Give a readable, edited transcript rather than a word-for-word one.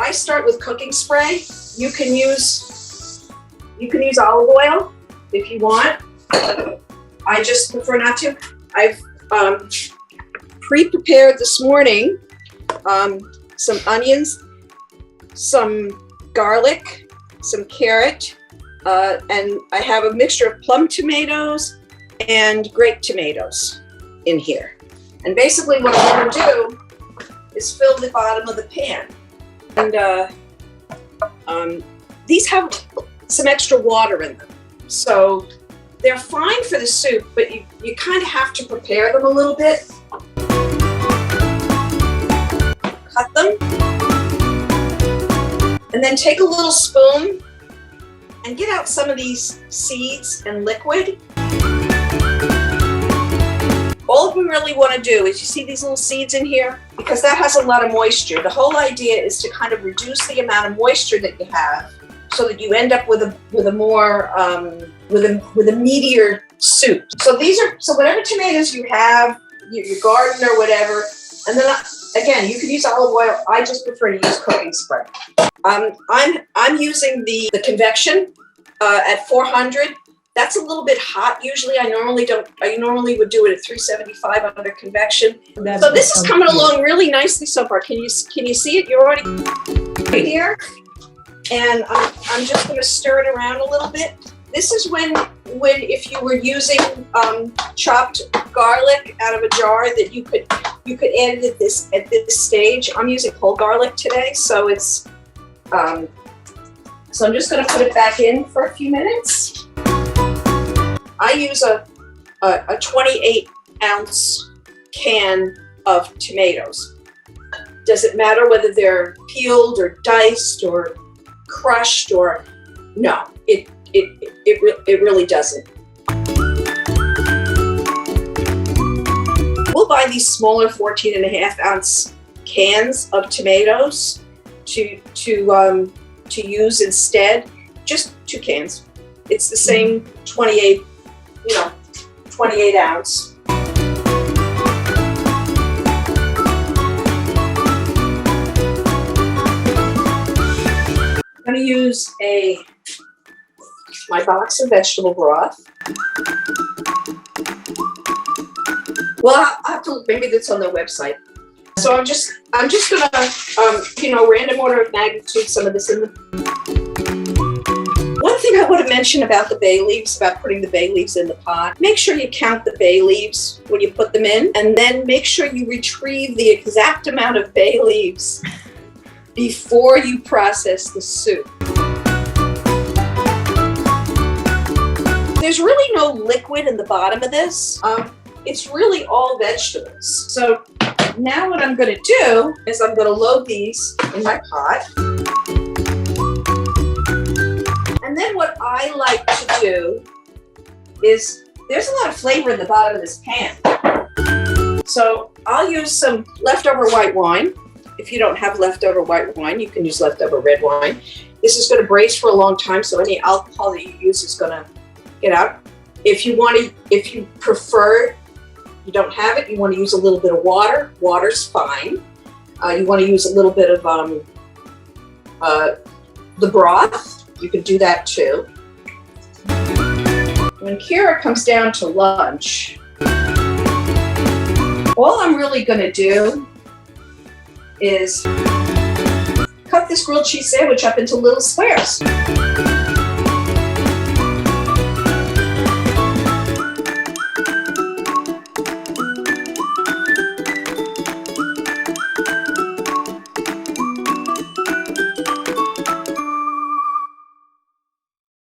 I start with cooking spray. You can use olive oil if you want. I just prefer not to. I've pre-prepared this morning some onions, some garlic, some carrot, and I have a mixture of plum tomatoes and grape tomatoes in here. And basically what I'm going to do is fill the bottom of the pan. And these have some extra water in them. So they're fine for the soup, but you kind of have to prepare them a little bit. Cut them. And then take a little spoon and get out some of these seeds and liquid. All we really want to do is, you see these little seeds in here? Because that has a lot of moisture. The whole idea is to kind of reduce the amount of moisture that you have so that you end up with a more with a meatier soup. So whatever tomatoes you have, your garden or whatever, and then again, you can use olive oil. I just prefer to use cooking spray. I'm using the convection at 400. That's a little bit hot. Usually I normally would do it at 375 under convection. So this is coming along really nicely so far. Can you see it? You're already right here. And I'm just going to stir it around a little bit. This is when if you were using chopped garlic out of a jar, that you could add it at this stage. I'm using whole garlic today, so it's so I'm just going to put it back in for a few minutes. I use a 28-ounce can of tomatoes. Does it matter whether they're peeled or diced or crushed or no? It really doesn't. We'll buy these smaller 14.5-ounce cans of tomatoes to use instead. Just 2 cans. It's the same 28 ounce. I'm going to use my box of vegetable broth. Well, I'll have to look. Maybe that's on their website. So I'm just gonna random order of magnitude some of this in the. One thing I want to mention about the bay leaves, about putting the bay leaves in the pot, make sure you count the bay leaves when you put them in, and then make sure you retrieve the exact amount of bay leaves before you process the soup. There's really no liquid in the bottom of this. It's really all vegetables. So now what I'm going to do is I'm going to load these in my pot. And then what I like to do is, there's a lot of flavor in the bottom of this pan. So I'll use some leftover white wine. If you don't have leftover white wine, you can use leftover red wine. This is going to braise for a long time, so any alcohol that you use is going to get out. If you prefer, you don't have it, you want to use a little bit of water, water's fine. You want to use a little bit of the broth, you can do that too. When Kira comes down to lunch, all I'm really going to do is cut this grilled cheese sandwich up into little squares.